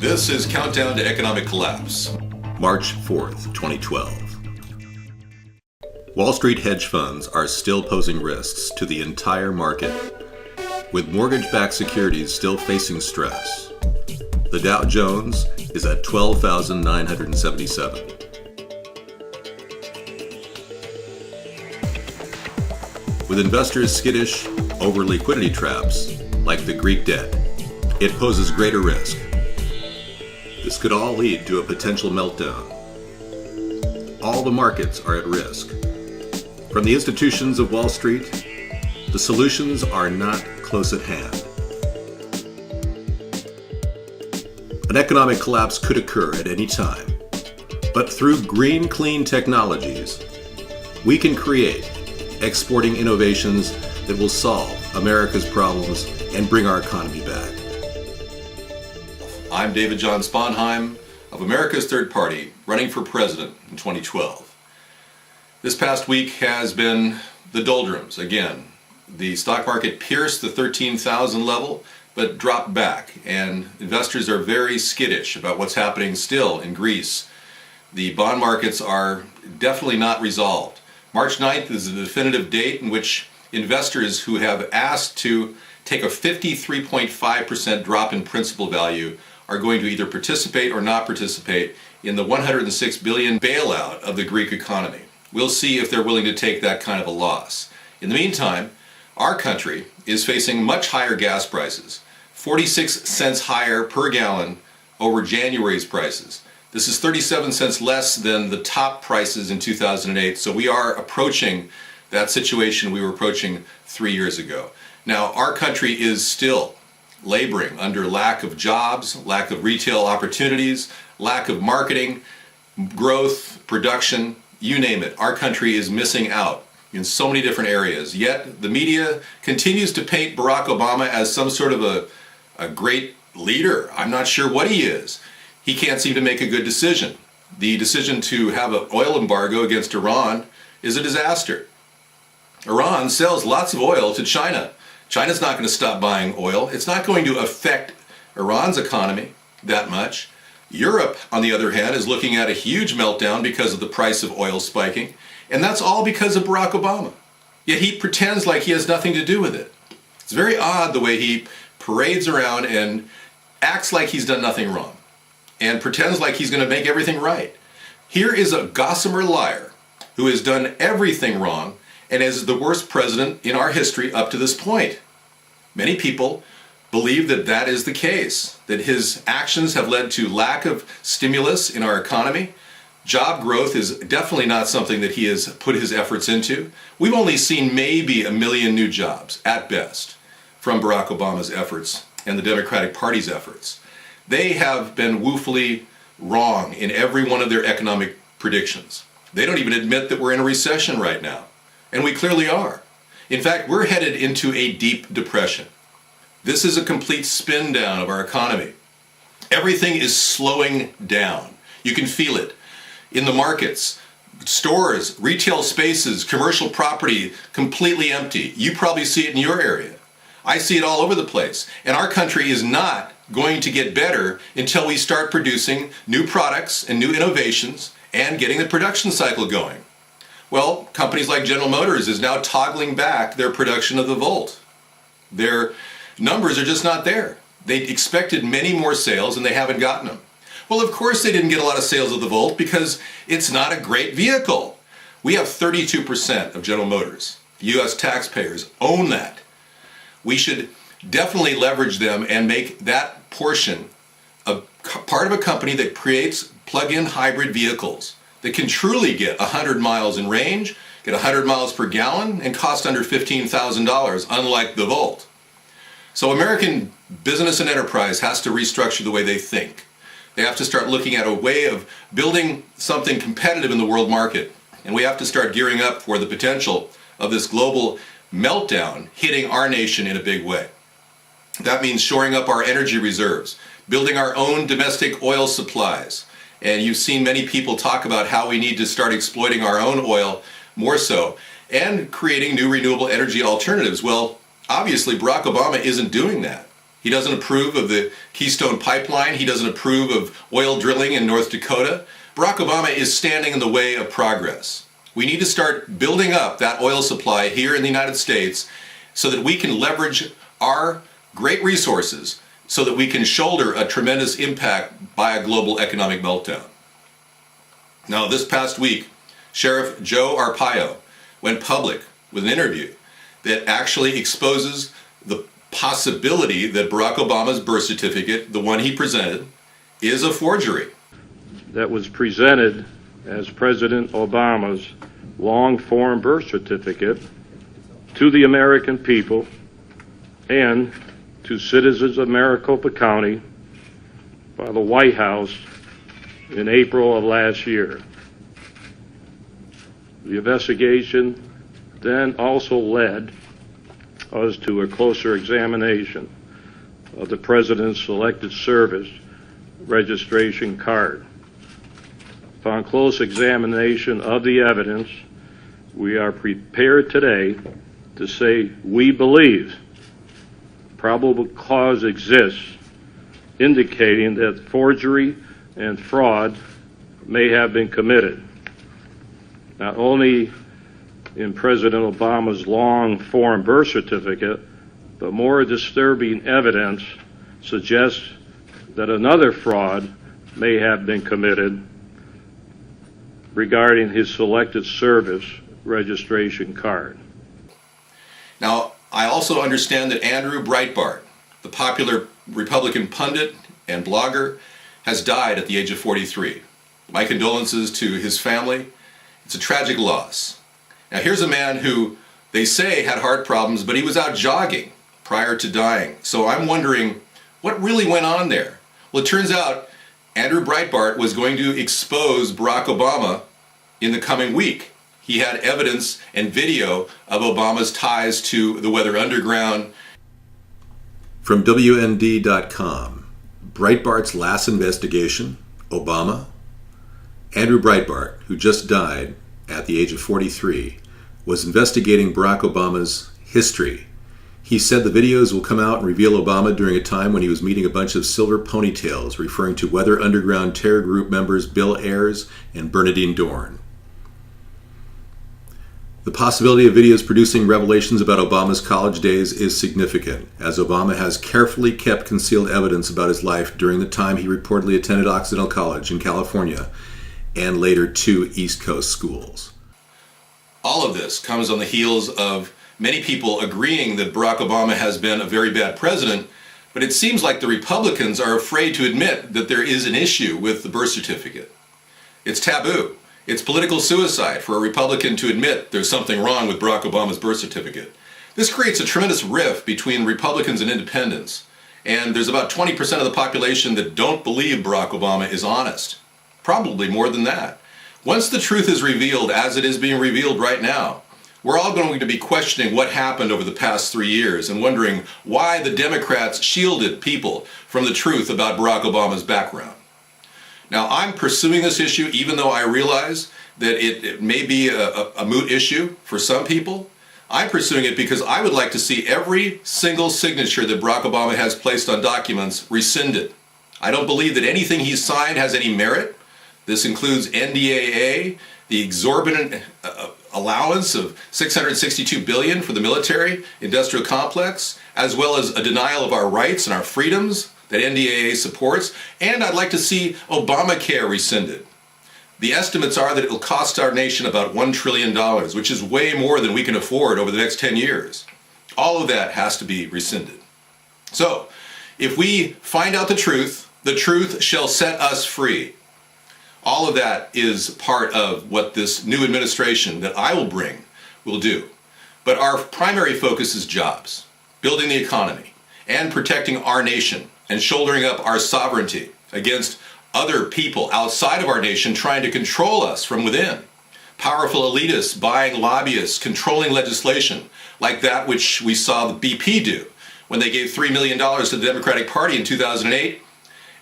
This is Countdown to Economic Collapse, March 4th, 2012. Wall Street hedge funds are still posing risks to the entire market, with mortgage-backed securities still facing stress. The Dow Jones is at 12,977. With investors skittish over liquidity traps, like the Greek debt, it poses greater risk. This could all lead to a potential meltdown. All the markets are at risk. From the institutions of Wall Street, the solutions are not close at hand. An economic collapse could occur at any time, but through green, clean technologies, we can create exporting innovations that will solve America's problems and bring our economy back. I'm David John Sponheim of America's Third Party, running for president in 2012. This past week has been the doldrums again. The stock market pierced the 13,000 level, but dropped back, and investors are very skittish about what's happening still in Greece. The bond markets are definitely not resolved. March 9th is the definitive date in which investors who have asked to take a 53.5% drop in principal value are going to either participate or not participate in the $106 billion bailout of the Greek economy. We'll see if they're willing to take that kind of a loss. In the meantime, our country is facing much higher gas prices, 46 cents higher per gallon over January's prices. This is 37 cents less than the top prices in 2008, so we are approaching that situation we were approaching 3 years ago. Now, our country is still laboring under lack of jobs, lack of retail opportunities, lack of marketing, growth, production, you name it. Our country is missing out in so many different areas. Yet the media continues to paint Barack Obama as some sort of a great leader. I'm not sure what he is. He can't seem to make a good decision. The decision to have an oil embargo against Iran is a disaster. Iran sells lots of oil to China. China's not going to stop buying oil. It's not going to affect Iran's economy that much. Europe, on the other hand, is looking at a huge meltdown because of the price of oil spiking, and that's all because of Barack Obama. Yet he pretends like he has nothing to do with it. It's very odd the way he parades around and acts like he's done nothing wrong, and pretends like he's going to make everything right. Here is a gossamer liar who has done everything wrong and is the worst president in our history up to this point. Many people believe that that is the case, that his actions have led to lack of stimulus in our economy. Job growth is definitely not something that he has put his efforts into. We've only seen maybe 1 million new jobs, at best, from Barack Obama's efforts and the Democratic Party's efforts. They have been woefully wrong in every one of their economic predictions. They don't even admit that we're in a recession right now, and we clearly are. In fact, we're headed into a deep depression. This is a complete spin down of our economy. Everything is slowing down. You can feel it in the markets, stores, retail spaces, commercial property, completely empty. You probably see it in your area. I see it all over the place. And our country is not going to get better until we start producing new products and new innovations and getting the production cycle going. Well, companies like General Motors is now toggling back their production of the Volt. Their numbers are just not there. They expected many more sales and they haven't gotten them. Well, of course they didn't get a lot of sales of the Volt because it's not a great vehicle. We have 32% of General Motors. U.S. taxpayers own that. We should definitely leverage them and make that portion a part of a company that creates plug-in hybrid vehicles that can truly get 100 miles in range, get 100 miles per gallon, and cost under $15,000, unlike the Volt. So American business and enterprise has to restructure the way they think. They have to start looking at a way of building something competitive in the world market. And we have to start gearing up for the potential of this global meltdown hitting our nation in a big way. That means shoring up our energy reserves, building our own domestic oil supplies. And you've seen many people talk about how we need to start exploiting our own oil more so, and creating new renewable energy alternatives. Well, obviously Barack Obama isn't doing that. He doesn't approve of the Keystone Pipeline. He doesn't approve of oil drilling in North Dakota. Barack Obama is standing in the way of progress. We need to start building up that oil supply here in the United States so that we can leverage our great resources so that we can shoulder a tremendous impact by a global economic meltdown. Now, this past week, Sheriff Joe Arpaio went public with an interview that actually exposes the possibility that Barack Obama's birth certificate, the one he presented, is a forgery. That was presented as President Obama's long-form birth certificate to the American people and to citizens of Maricopa County by the White House in April of last year. The investigation then also led us to a closer examination of the President's Selected Service registration card. Upon close examination of the evidence, we are prepared today to say we believe probable cause exists indicating that forgery and fraud may have been committed, not only in President Obama's long-form birth certificate, but more disturbing evidence suggests that another fraud may have been committed regarding his Selected Service registration card. Now, I also understand that Andrew Breitbart, the popular Republican pundit and blogger, has died at the age of 43. My condolences to his family. It's a tragic loss. Now, here's a man who they say had heart problems, but he was out jogging prior to dying. So I'm wondering what really went on there. Well, it turns out Andrew Breitbart was going to expose Barack Obama in the coming week. He had evidence and video of Obama's ties to the Weather Underground. From WND.com, Breitbart's last investigation, Obama. Andrew Breitbart, who just died at the age of 43, was investigating Barack Obama's history. He said the videos will come out and reveal Obama during a time when he was meeting a bunch of silver ponytails, referring to Weather Underground terror group members Bill Ayers and Bernardine Dorn. The possibility of videos producing revelations about Obama's college days is significant, as Obama has carefully kept concealed evidence about his life during the time he reportedly attended Occidental College in California and later 2 East Coast schools. All of this comes on the heels of many people agreeing that Barack Obama has been a very bad president, but it seems like the Republicans are afraid to admit that there is an issue with the birth certificate. It's taboo. It's political suicide for a Republican to admit there's something wrong with Barack Obama's birth certificate. This creates a tremendous rift between Republicans and independents, and there's about 20% of the population that don't believe Barack Obama is honest. Probably more than that. Once the truth is revealed, as it is being revealed right now, we're all going to be questioning what happened over the past 3 years and wondering why the Democrats shielded people from the truth about Barack Obama's background. Now, I'm pursuing this issue even though I realize that it may be a moot issue for some people. I'm pursuing it because I would like to see every single signature that Barack Obama has placed on documents rescinded. I don't believe that anything he's signed has any merit. This includes NDAA, the exorbitant allowance of $662 billion for the military industrial complex, as well as a denial of our rights and our freedoms that NDAA supports, and I'd like to see Obamacare rescinded. The estimates are that it will cost our nation about $1 trillion, which is way more than we can afford over the next 10 years. All of that has to be rescinded. So, if we find out the truth shall set us free. All of that is part of what this new administration that I will bring will do. But our primary focus is jobs, building the economy, and protecting our nation, and shouldering up our sovereignty against other people outside of our nation trying to control us from within. Powerful elitists buying lobbyists, controlling legislation, like that which we saw the BP do when they gave $3 million to the Democratic Party in 2008,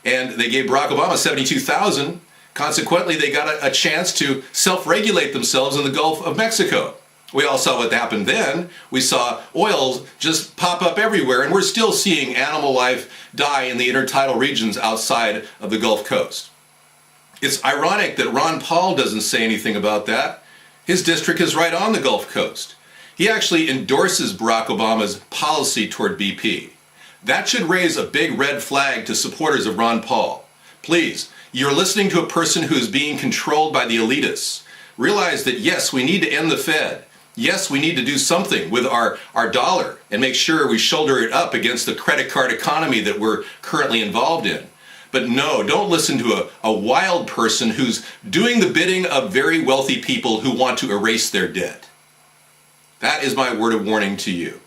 and they gave Barack Obama $72,000. Consequently, they got a chance to self-regulate themselves in the Gulf of Mexico. We all saw what happened then. We saw oil just pop up everywhere, and we're still seeing animal life die in the intertidal regions outside of the Gulf Coast. It's ironic that Ron Paul doesn't say anything about that. His district is right on the Gulf Coast. He actually endorses Barack Obama's policy toward BP. That should raise a big red flag to supporters of Ron Paul. Please, you're listening to a person who is being controlled by the elitists. Realize that yes, we need to end the Fed. Yes, we need to do something with our dollar and make sure we shoulder it up against the credit card economy that we're currently involved in. But no, don't listen to a wild person who's doing the bidding of very wealthy people who want to erase their debt. That is my word of warning to you.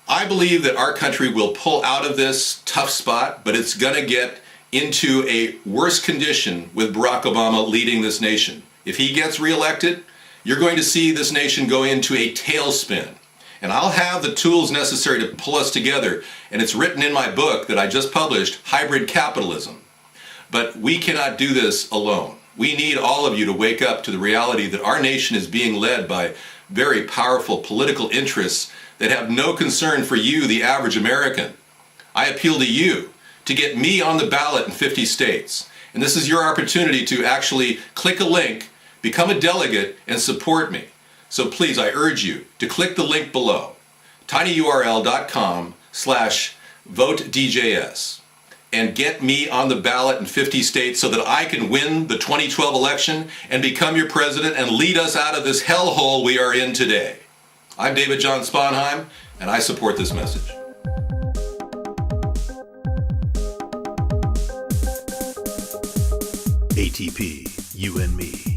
I believe that our country will pull out of this tough spot, but it's going to get into a worse condition with Barack Obama leading this nation. If he gets reelected, you're going to see this nation go into a tailspin. And I'll have the tools necessary to pull us together. And it's written in my book that I just published, Hybrid Capitalism. But we cannot do this alone. We need all of you to wake up to the reality that our nation is being led by very powerful political interests that have no concern for you, the average American. I appeal to you to get me on the ballot in 50 states. And this is your opportunity to actually click a link, become a delegate, and support me. So please, I urge you to click the link below, tinyurl.com/votedjs, and get me on the ballot in 50 states so that I can win the 2012 election and become your president and lead us out of this hellhole we are in today. I'm David John Sponheim, and I support this message. ATP, you and me.